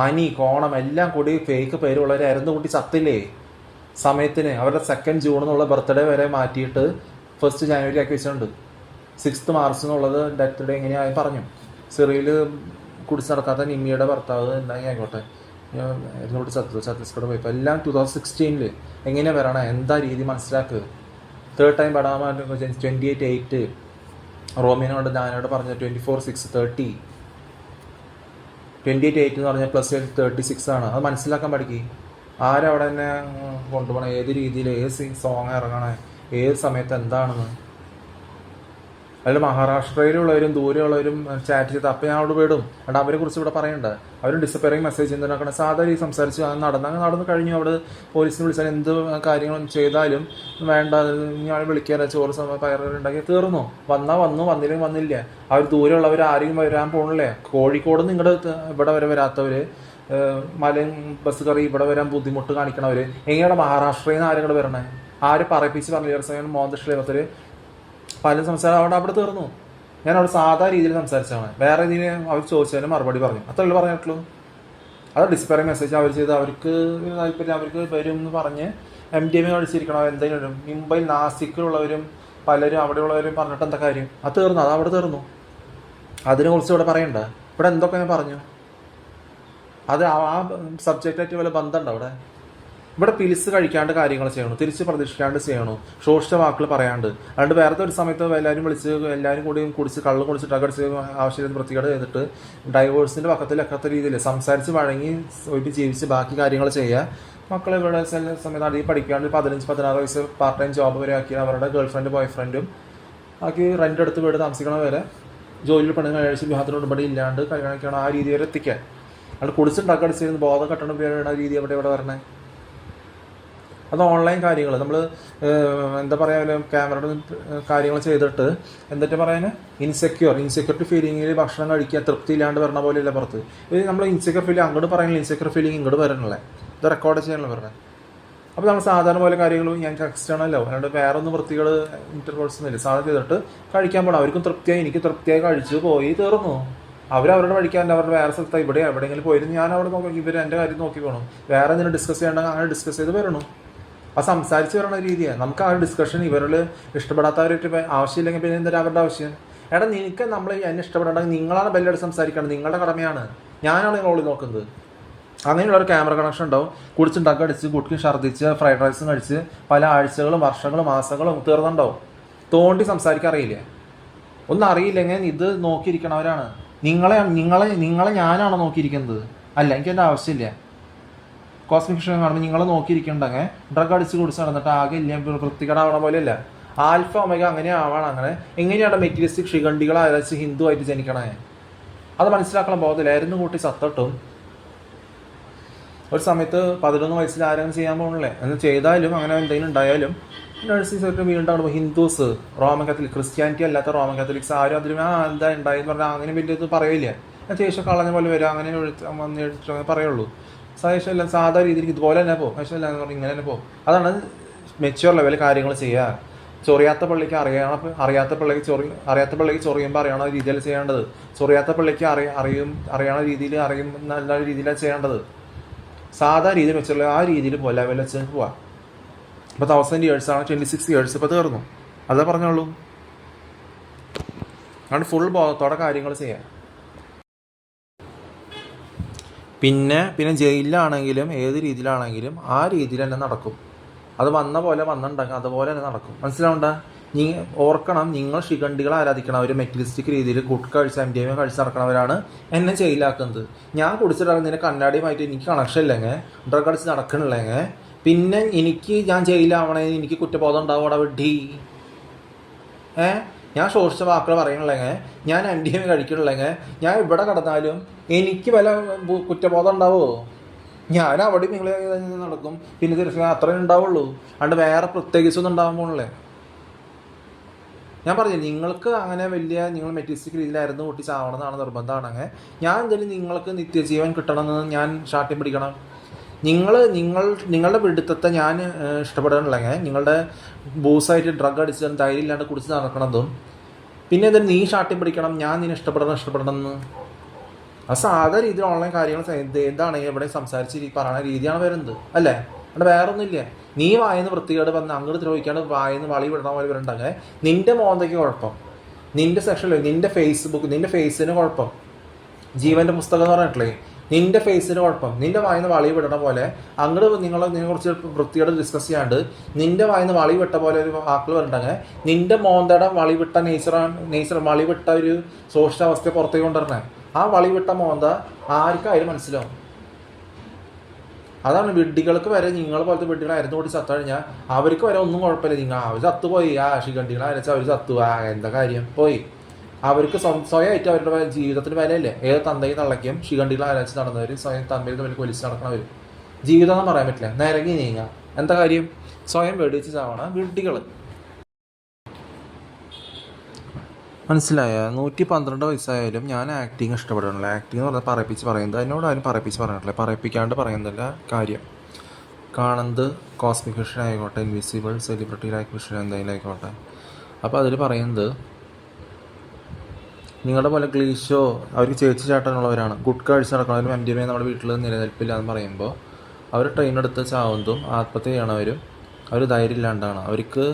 മനി കോണം എല്ലാം കൂടി ഫേക്ക് പേരുള്ളവരായിരുന്നു കൂട്ടി ചത്തില്ലേ സമയത്തിന്. അവരുടെ 2 ജൂൺ എന്നുള്ള ബർത്ത്ഡേ വരെ മാറ്റിയിട്ട് 1 ജനുവരി ആക്കി വെച്ചിട്ടുണ്ട്. 6 മാർച്ച് എന്നുള്ളത് ഡെത്ത് ഡേ എങ്ങനെയായി പറഞ്ഞു. സിറിയിൽ കുടിച്ച് നടക്കാത്ത നിമ്മിയുടെ ഭർത്താവ് എന്തായി ആയിക്കോട്ടെ കൂടി ഛത്തീസ്ഗഡ് പോയി. ഇപ്പോൾ എല്ലാം 2016 എങ്ങനെയാണ് വരണേ? എന്താ രീതി മനസ്സിലാക്കുക. 3rd ടൈം പടാമ 28-8 റോമിനോട് ഞാനോട് പറഞ്ഞ 24-6 30 28-8 എന്ന് പറഞ്ഞാൽ +36 ആണ്. അത് മനസ്സിലാക്കാൻ പഠിക്കുക. ആരവിടെ തന്നെ കൊണ്ടുപോകണം, ഏത് രീതിയിൽ, ഏത് സോങ് ഇറങ്ങണേ, ഏത് സമയത്ത് എന്താണെന്ന്. അതിൽ മഹാരാഷ്ട്രയിലുള്ളവരും ദൂരെയുള്ളവരും ചാറ്റ് ചെയ്ത് അപ്പം ഞാൻ അവിടെ വിടും. എന്നിട്ട് അവരെ കുറിച്ച് ഇവിടെ പറയണ്ട. അവർ ഡിസപ്പയറിങ് മെസ്സേജ് എന്തിനാക്കണം? സാധാരണ രീതി സംസാരിച്ച് നടന്നു കഴിഞ്ഞു. അവിടെ പോലീസിന് വിളിച്ചാൽ എന്ത് കാര്യങ്ങളും ചെയ്താലും വേണ്ട, ഞാൻ വിളിക്കാതെ ചോറ് പയറുണ്ടാക്കി തീർന്നു. വന്നു, വന്നില്ലെങ്കിൽ വന്നില്ല. അവർ ദൂരെയുള്ളവർ ആരെയും വരാൻ പോകണില്ലേ? കോഴിക്കോട് നിങ്ങളുടെ ഇവിടെ വരെ വരാത്തവർ, മലയും ബസ് കയറി ഇവിടെ വരാൻ ബുദ്ധിമുട്ട് കാണിക്കണവർ എങ്ങനെയാണ് മഹാരാഷ്ട്രയിൽ നിന്ന് ആരും കൂടെ വരണേ? ആര് പറയിപ്പിച്ച് പറഞ്ഞു മോന്തശ്ലേവത്തിൽ പലരും സംസാരം അവിടെ തീർന്നു. ഞാൻ അവിടെ സാധാ രീതിയിൽ സംസാരിച്ചാണ്. വേറെ രീതിയിൽ അവർ ചോദിച്ചതിന് മറുപടി പറഞ്ഞു. അത്രയല്ലേ പറഞ്ഞിട്ടുള്ളൂ. അത് ഡിസ്പെയറിങ് മെസ്സേജ് അവർ ചെയ്ത് അവർക്ക് താല്പര്യം അവർക്ക് വരും എന്ന് പറഞ്ഞ് MDMA കഴിച്ചിരിക്കണം. എന്തെങ്കിലും മുംബൈ നാസിക്കിലുള്ളവരും പലരും അവിടെയുള്ളവരും പറഞ്ഞിട്ട് എന്താ കാര്യം? അത് തീർന്നു. അത് അവിടെ തീർന്നു. അതിനെക്കുറിച്ച് ഇവിടെ പറയണ്ട. ഇവിടെ എന്തൊക്കെ ഞാൻ പറഞ്ഞു? അത് ആ സബ്ജക്റ്റായിട്ട് വല്ല ബന്ധമുണ്ടോ അവിടെ? ഇവിടെ പിലിസ് കഴിക്കാണ്ട് കാര്യങ്ങൾ ചെയ്യണം, തിരിച്ച് പ്രതീക്ഷിക്കാണ്ട് ചെയ്യണം, ശോഷിച്ച വാക്കുകൾ പറയാണ്ട്. അതുകൊണ്ട് വേറത്തെ ഒരു സമയത്ത് എല്ലാവരും വിളിച്ച് എല്ലാവരും കൂടി കുടിച്ച് കള്ള് കുടിച്ച് ഡ്രഗ് അടിച്ച് ആവശ്യത്തിന് വൃത്തികേട് ചെയ്തിട്ട് ഡൈവേഴ്സിൻ്റെ പക്കത്തിലൊക്കാത്ത രീതിയിൽ സംസാരിച്ച് വഴങ്ങി പോയിട്ട് ജീവിച്ച് ബാക്കി കാര്യങ്ങൾ ചെയ്യുക. മക്കളെ ഇവിടെ ചില സമയത്ത് അധികം പഠിക്കാണ്ട് 15-16 വയസ്സ് പാർട്ട് ടൈം ജോബ് വരെ ആക്കി അവരുടെ ഗേൾഫ്രണ്ട് ബോയ്ഫ്രണ്ടും ആക്കി റെൻ്റ് എടുത്ത് വീട് താമസിക്കണ വരെ ജോലിയിൽ പെണ്ണുങ്ങൾ കഴിച്ച് വിവാഹത്തിന് ഉടമ്പടി ഇല്ലാണ്ട് കഴിക്കണം. ആ രീതി വരെ എത്തിക്കാൻ. അത് കുടിച്ച് ഡ്രഗ് അടിച്ചിരുന്ന് ബോധം കെട്ടണം പേരുടെ രീതി ഇവിടെ വരണേ. അത് ഓൺലൈൻ കാര്യങ്ങൾ നമ്മൾ എന്താ പറയുക ക്യാമറയുടെ കാര്യങ്ങൾ ചെയ്തിട്ട് എന്നിട്ട് പറയാൻ ഇൻസെക്യൂരിറ്റി ഫീലിങ്ങിൽ ഭക്ഷണം കഴിക്കുക തൃപ്തി ഇല്ലാണ്ട് വരണ പോലെയല്ല പുറത്ത്. ഇത് നമ്മൾ ഇൻസെക്യൂർ ഫീലിംഗ് അങ്ങോട്ട് പറയുന്നില്ല, ഇൻസെക്യൂർ ഫീലിംഗ് ഇങ്ങോട്ട് വരണല്ലേ. ഇത് റെക്കോർഡ് ചെയ്യാനുള്ള പറഞ്ഞത്. അപ്പോൾ നമ്മൾ സാധാരണ പോലെ കാര്യങ്ങൾ ഞാൻ എക്സ്റ്റേണല്ലോ അല്ലാണ്ട് വേറെ ഒന്നും വൃത്തികൾ ഇൻ്റർകോഴ്സ് ഒന്നുമില്ല. സാധാരണ ചെയ്തിട്ട് കഴിക്കാൻ പോകണം. അവർക്കും തൃപ്തിയായി എനിക്ക് തൃപ്തിയായി കഴിച്ചു പോയി തീർന്നു. അവരവരുടെ പഠിക്കാൻ അവരുടെ വേറെ സ്ഥലത്ത് ഇവിടെ എവിടെയെങ്കിലും പോയിരുന്നു ഞാൻ അവിടെ നോക്കി ഇവർ എൻ്റെ കാര്യം നോക്കി പോകണം. വേറെ എന്തെങ്കിലും ഡിസ്കസ് ചെയ്യണമെങ്കിൽ അങ്ങനെ ഡിസ്കസ് ചെയ്ത് വരണം. ആ സംസാരിച്ച് വരണ രീതിയാണ്. നമുക്ക് ആ ഡിസ്കഷൻ ഇവരിൽ ഇഷ്ടപ്പെടാത്തവരായിട്ട് ആവശ്യമില്ലെങ്കിൽ പിന്നെ എന്തൊരു അവരുടെ ആവശ്യം? എടാ നിനക്ക് നമ്മൾ എന്നെ ഇഷ്ടപ്പെടണമെങ്കിൽ നിങ്ങളാണ് ബെല്ലടിച്ച് സംസാരിക്കണം, നിങ്ങളുടെ കടമയാണ്. ഞാനാണ് റോളിൽ നോക്കുന്നത്. അങ്ങനെയുള്ളൊരു ക്യാമറ കണക്ഷൻ ഉണ്ടാവും. കുടിച്ച് ഡഗ് അടിച്ച് കുട്ടിക്ക് ഛർദ്ദിച്ച് ഫ്രൈഡ് റൈസും കഴിച്ച് പല ആഴ്ചകളും വർഷങ്ങളും മാസങ്ങളും തീർന്നുണ്ടാവും. തോണ്ടി സംസാരിക്കാൻ അറിയില്ല. ഒന്നും അറിയില്ലെങ്കിൽ ഇത് നോക്കിയിരിക്കണവരാണ്. നിങ്ങളെ ഞാനാണോ നോക്കിയിരിക്കുന്നത്? അല്ല, എനിക്ക് എൻ്റെ ആവശ്യമില്ല. കോസ്മിക് വിഷയം കാണുമ്പോൾ നിങ്ങളെ നോക്കിയിരിക്കണ്ടെങ്കിൽ ഡ്രഗ് അടിച്ച് കുടിച്ച് നടന്നിട്ട് ആകെ ഇല്ല വൃത്തികേടാവണ പോലെയല്ല. ആൽഫ ഒമേഗ അങ്ങനെ ആവണം. അങ്ങനെ എങ്ങനെയാണ് മെറ്റീരിയലിസ്റ്റിക് ശിഖണ്ഡികളെ അരച്ച് ഹിന്ദു ആയിട്ട് ജനിക്കണേ? അത് മനസ്സിലാക്കണം. ബോധമില്ലായിരുന്നു കൂട്ടി സത്തട്ടും ഒരു സമയത്ത് 11 വയസ്സിൽ ആരെങ്കിലും ചെയ്യാൻ പോകണില്ലേ എന്ന് ചെയ്താലും അങ്ങനെ എന്തെങ്കിലും ഉണ്ടായാലും നഴ്സിംഗ് വീണ്ടും അവിടെ ഹിന്ദുസ് റോമൻ കാത്തലിക് ക്രിസ്ത്യാനിറ്റി അല്ലാത്ത റോമൻ കാത്തലിക്സ് ആരും അതിലും എന്താ ഉണ്ടായെന്ന് പറഞ്ഞാൽ അങ്ങനെ വലിയ ഇത് പറയില്ല. ശേഷം കളഞ്ഞ പോലെ വരിക അങ്ങനെ വന്ന് പറയുള്ളൂ. ശേഷം എല്ലാം സാധാരണ രീതിയിൽ ഇതുപോലെ തന്നെ പോകും. ശേഷം എല്ലാം ഇങ്ങനെ തന്നെ പോകും. അതാണ് മെച്യൂർ ലെവൽ കാര്യങ്ങൾ ചെയ്യുക. ചൊറിയാത്ത പള്ളിക്ക് അറിയാത്ത പള്ളിക്ക് ചൊറിയുമ്പോൾ അറിയണ രീതിയിൽ ചെയ്യേണ്ടത്. ചൊറിയാത്ത പള്ളിക്ക് അറിയണ രീതിയിൽ നല്ല രീതിയിലാണ് ചെയ്യേണ്ടത്. സാധാ രീതിയിൽ വെച്ചുള്ള ആ രീതിയിൽ പോലെ ലെവൽ വെച്ച് പോവാം. ഇപ്പോൾ 1000 years ആണ്, 26 years ഇപ്പോൾ തീർന്നു. അതേ പറഞ്ഞോളൂ. അതുകൊണ്ട് ഫുൾ ബോധത്തോടെ കാര്യങ്ങൾ ചെയ്യാം. പിന്നെ ജയിലിലാണെങ്കിലും ഏത് രീതിയിലാണെങ്കിലും ആ രീതിയിൽ തന്നെ നടക്കും. അത് വന്ന പോലെ വന്നിട്ടുണ്ടെങ്കിൽ അതുപോലെ തന്നെ നടക്കും. മനസ്സിലാവണ്ട? ഓർക്കണം, നിങ്ങൾ ശിഖണ്ഡികളെ ആരാധിക്കണം. അവർ മെറ്റലിസ്റ്റിക് രീതിയിൽ ഗുഡ് കഴിച്ച് MDMA കഴിച്ച് നടക്കണവരാണ് എന്നെ ജയിലാക്കുന്നത്. ഞാൻ കുടിച്ചിട്ടിറങ്ങുന്നതിന് കണ്ണാടിയുമായിട്ട് എനിക്ക് കണക്ഷൻ ഇല്ലെങ്കിൽ ഡ്രഗ് അടിച്ച് നടക്കണില്ലെങ്കിൽ പിന്നെ ഞാൻ ജയിലാവണേ എനിക്ക് കുറ്റബോധം ഉണ്ടാവും. അവിടെ ഡി ഞാൻ ശോഷിച്ച വാക്കുകൾ പറയണില്ലെങ്കിൽ, ഞാൻ MDMA കഴിക്കണില്ലെങ്കിൽ, ഞാൻ ഇവിടെ കിടന്നാലും എനിക്ക് വല്ല കുറ്റബോധം ഉണ്ടാവുമോ? ഞാൻ അവിടെ നിങ്ങൾ നടക്കും, പിന്നെ തിരിച്ചു അത്രയും ഉണ്ടാവുള്ളൂ. അതുകൊണ്ട് വേറെ പ്രത്യേകിച്ചൊന്നും ഉണ്ടാകാൻ പോകണല്ലേ. ഞാൻ പറഞ്ഞു, നിങ്ങൾക്ക് അങ്ങനെ വലിയ നിങ്ങൾ മെറ്റീരിയലിസ്റ്റിക് രീതിയിലായിരുന്നു കൂട്ടി ചാവണമെന്നാണ് നിർബന്ധമാണെങ്കിൽ, ഞാൻ എന്തായാലും നിങ്ങൾക്ക് നിത്യജീവൻ കിട്ടണമെന്ന് ഞാൻ ശാഠ്യം പിടിക്കണം. നിങ്ങളുടെ പിടുത്തത്തെ ഞാൻ ഇഷ്ടപ്പെടണില്ലെങ്കിൽ, നിങ്ങളുടെ ബൂസായിട്ട് ഡ്രഗ് അടിച്ച് ധൈര്യം ഇല്ലാണ്ട് കുടിച്ച് നടക്കണതും, പിന്നെ എന്തായാലും നീ ശാഠ്യം പിടിക്കണം ഞാൻ നിന്നെ ഇഷ്ടപ്പെടണം എന്ന്. ആ സാധാ രീതിയിൽ ഓൺലൈൻ കാര്യങ്ങൾ എന്താണ് ഇവിടെ സംസാരിച്ച് പറയുന്ന രീതിയാണ് വരുന്നത് അല്ലേ. അവിടെ വേറെ ഒന്നുമില്ല. നീ വായന്ന് വൃത്തികേട് വന്ന് അങ്ങോട്ട് ദ്രോഹിക്കാണ്ട് വായന്ന് വളി വിടണ പോലെ വരണ്ടെങ്കിൽ നിന്റെ മോന്തയ്ക്ക് കുഴപ്പം, നിന്റെ സെക്ഷനിൽ നിന്റെ ഫേസ്ബുക്ക്, നിന്റെ ഫേസിന് കുഴപ്പം, ജീവന്റെ പുസ്തകം എന്ന് പറഞ്ഞിട്ടില്ലേ, നിന്റെ ഫേസിന് കുഴപ്പം, നിന്റെ വായന്ന് വളി വിടണ പോലെ അങ്ങോട്ട് നിന്നെ കുറിച്ച് വൃത്തിയോട് ഡിസ്കസ് ചെയ്യാണ്ട് നിന്റെ വായന്ന് വളി വിട്ട പോലെ ഒരു വാക്കുകൾ വരണ്ടെങ്കിൽ നിന്റെ മോന്തയുടെ വളി വിട്ട നേച്ചർ വളി വിട്ട ഒരു സോഷ്യൽ അവസ്ഥയെ പുറത്തേക്ക് കൊണ്ടുവരണേ. ആ വളി വിട്ട മോന്ത ആർക്കായാലും മനസ്സിലാവും. അതാണ് വിഡ്ഢികൾക്ക് വരെ, നിങ്ങൾ പോലത്തെ വിഡ്ഢികളായിരുന്നു കൂടി ചത്തു കഴിഞ്ഞാൽ അവർക്ക് വരെ ഒന്നും കുഴപ്പമില്ല. അവർ ചത്തുപോയി, ആ ശിഖണ്ഡികളെ അരച്ച് അവർ ചത്തു, എന്താ കാര്യം പോയി. അവർക്ക് സ്വയമായിട്ട് അവരുടെ ജീവിതത്തിന് വിലയില്ലേ. ഏത് തന്തയും തള്ളയ്ക്കും ശിഖണ്ഡികളെ അരച്ച് നടന്നവർ, സ്വയം തമ്മിൽ തമ്മിൽ കൊലിച്ച് നടക്കണവർ. ജീവിതം എന്ന് പറയാൻ പറ്റില്ല, നിരങ്ങി നീങ്ങുക, എന്താ കാര്യം? സ്വയം വെടിച്ച് ചാവണ വിഡ്ഢികൾ. മനസ്സിലായ? 112 വയസ്സായാലും ഞാൻ ആക്ടിങ് ഇഷ്ടപ്പെടണില്ല. ആക്ടിങ് എന്ന് പറഞ്ഞാൽ പറയിപ്പിച്ച് പറയുന്നത്, അതിനോട് ആരും പറയിപ്പിച്ച് പറഞ്ഞിട്ടില്ല, പറയിപ്പിക്കാണ്ട് പറയുന്നില്ല കാര്യം. കാണുന്നത് കോസ്മിക് വിഷൻ ആയിക്കോട്ടെ, ഇൻവിസിബിൾ സെലിബ്രിറ്റി ലൈക്ക് വിഷൻ എന്തെങ്കിലും ആയിക്കോട്ടെ. അപ്പോൾ അതിൽ പറയുന്നത് നിങ്ങളുടെ പോലെ ക്ലീശോ അവർക്ക് ചേച്ചി ചാട്ടാനുള്ളവരാണ്. ഗുഡ് കഴിച്ച് നടക്കുന്നവരും MDMA നമ്മുടെ വീട്ടിൽ നിലനിൽപ്പില്ല എന്ന് പറയുമ്പോൾ അവർ ട്രെയിൻ എടുത്ത് ചാവുന്നതും ആത്മഹത്യ ചെയ്യണവരും അവർ ധൈര്യം ഇല്ലാണ്ടാണ്. അവർക്ക്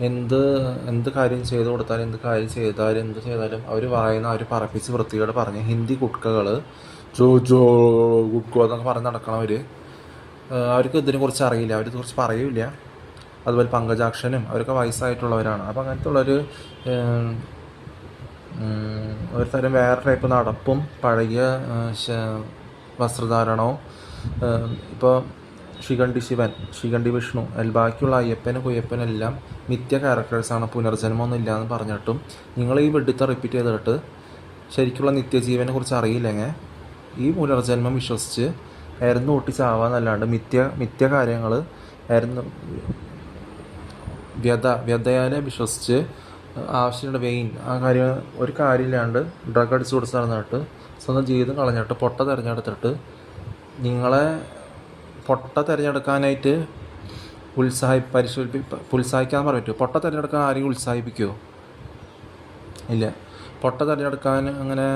എന്ത് കാര്യം ചെയ്തു കൊടുത്താലും എന്ത് കാര്യം ചെയ്താലും എന്ത് ചെയ്താലും അവർ അവർ പറപ്പിച്ച് വൃത്തികേട് പറഞ്ഞ് ഹിന്ദി കുട്കകൾ ജോ ഗുഡ്കോ എന്നൊക്കെ പറഞ്ഞ് നടക്കണവർ, അവർക്ക് ഇതിനെക്കുറിച്ച് അറിയില്ല, അവരെക്കുറിച്ച് പറയൂല. അതുപോലെ പങ്കജാക്ഷനും അവരൊക്കെ വയസ്സായിട്ടുള്ളവരാണ്. അപ്പോൾ അങ്ങനത്തെ ഉള്ളൊരു ഒരു തരം വേറെ ടൈപ്പ് നടപ്പും പഴകിയ വസ്ത്രധാരണവും. ഇപ്പോൾ ശിഖണ്ഡി ശിവൻ, ശിഖണ്ഡി വിഷ്ണു, ബാക്കിയുള്ള അയ്യപ്പനും കുയ്യപ്പനെല്ലാം മിഥ്യ ക്യാരക്ടേഴ്സാണ്, പുനർജന്മമൊന്നും ഇല്ല എന്ന് പറഞ്ഞിട്ടും നിങ്ങൾ ഈ വെഡിത്തെ റിപ്പീറ്റ് ചെയ്തിട്ട് ശരിക്കുള്ള നിത്യജീവനെ കുറിച്ച് അറിയില്ലെങ്കിൽ ഈ പുനർജന്മം വിശ്വസിച്ച് ആയിരുന്നു കൂട്ടി ചാവാന്നല്ലാണ്ട് മിഥ്യ കാര്യങ്ങൾ ആയിരുന്നു വ്യതയാലെ വിശ്വസിച്ച് ആവശ്യമുള്ള വെയിൻ ആ കാര്യം ഒരു കാര്യമില്ലാണ്ട് ഡ്രഗ് അടിച്ച് കൊടുത്ത് നടന്നിട്ട് സ്വന്തം ജീവിതം കളഞ്ഞിട്ട് പൊട്ട തിരഞ്ഞെടുത്തിട്ട് നിങ്ങളെ പൊട്ട തിരഞ്ഞെടുക്കാനായിട്ട് ഉത്സാഹിക്കാൻ പറയാൻ പറ്റുമോ? പൊട്ട തിരഞ്ഞെടുക്കാൻ ആരെങ്കിലും ഉത്സാഹിപ്പിക്കുമോ? ഇല്ല. പൊട്ട തിരഞ്ഞെടുക്കാൻ അങ്ങനെ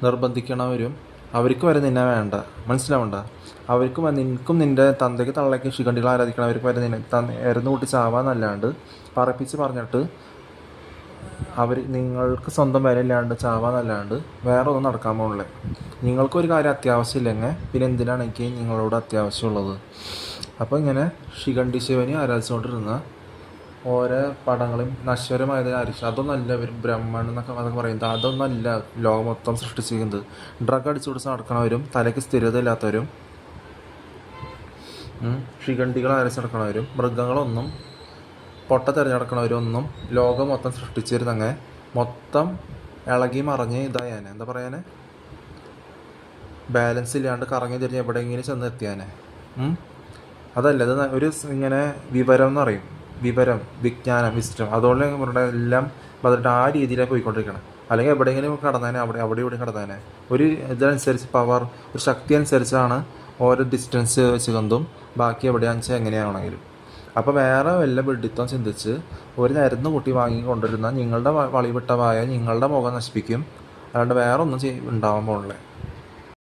നിർബന്ധിക്കണവരും അവർക്ക് വരെ നിന്നെ വേണ്ട, മനസ്സിലാവണ്ട. അവർക്കും നിനക്കും നിൻ്റെ തന്തയ്ക്ക് തള്ളയ്ക്ക് ശിഖണ്ഡികൾ ആരാധിക്കണവർക്ക് വരെ എരന്ന് കൂട്ടി ചാവാന്നല്ലാണ്ട് പറപ്പിച്ച് പറഞ്ഞിട്ട് നിങ്ങൾക്ക് സ്വന്തം വിലയില്ലാണ്ട് ചാവാന്നല്ലാണ്ട് വേറെ ഒന്നും നടക്കാൻ പോകുന്നില്ല. നിങ്ങൾക്കൊരു കാര്യം അത്യാവശ്യമില്ലെങ്കിൽ പിന്നെ എന്തിനാണ് എനിക്ക് നിങ്ങളോട് അത്യാവശ്യമുള്ളത്? അപ്പോൾ ഇങ്ങനെ ശിഖണ്ഡി ശിവനെ ആരാധിച്ചുകൊണ്ടിരുന്ന ഓരോ പടങ്ങളും നശ്വരമായതിനെ ആയിരിക്കും. അതൊന്നല്ല ഇവർ ബ്രഹ്മൺ എന്നൊക്കെ പറയുന്നത്, അതൊന്നല്ല ലോകം മൊത്തം സൃഷ്ടിച്ചിരിക്കുന്നത്. ഡ്രഗ് അടിച്ചു കൊടുത്ത് നടക്കണവരും തലയ്ക്ക് സ്ഥിരത ഇല്ലാത്തവരും ശിഖണ്ഡികൾ അരച്ച് നടക്കണവരും മൃഗങ്ങളൊന്നും പൊട്ട തിരഞ്ഞെടുക്കണവരൊന്നും ലോകം മൊത്തം സൃഷ്ടിച്ചിരുന്നങ്ങ് മൊത്തം ഇളകി മറിഞ്ഞ് ഇതായാനെ, എന്താ പറയാനെ, ബാലൻസ് ഇല്ലാണ്ട് കറങ്ങി തിരിഞ്ഞ് എവിടെയെങ്കിലും ചെന്ന് എത്തിയാനെ. അതല്ല, ഇത് ഒരു ഇങ്ങനെ വിവരം എന്ന് പറയും, വിവരം, വിജ്ഞാനം, വിസ്റ്റം, അതുകൊണ്ട് ഇവരുടെ എല്ലാം വന്നിട്ട് ആ രീതിയിലാണ് പോയിക്കൊണ്ടിരിക്കണം. അല്ലെങ്കിൽ എവിടെയെങ്കിലും കടന്നാനെ, അവിടെ ഇവിടെ കടന്നാനെ. ഒരു ഇതനുസരിച്ച് പവർ, ഒരു ശക്തി അനുസരിച്ചാണ് ഓരോ ഡിസ്റ്റൻസ് വെച്ച് കണ്ടും ബാക്കി എവിടെയാണെന്ന് വെച്ചാൽ എങ്ങനെയാണെങ്കിലും. അപ്പോൾ വേറെ വല്ല വിഡിത്തം ചിന്തിച്ച് ഒരു നേരന്ന് കൂട്ടി വാങ്ങിക്കൊണ്ടിരുന്ന നിങ്ങളുടെ വളിവിട്ട വായ നിങ്ങളുടെ മുഖം നശിപ്പിക്കും, അല്ലാണ്ട് വേറെ ഒന്നും ഉണ്ടാവാൻ പോകണില്ല.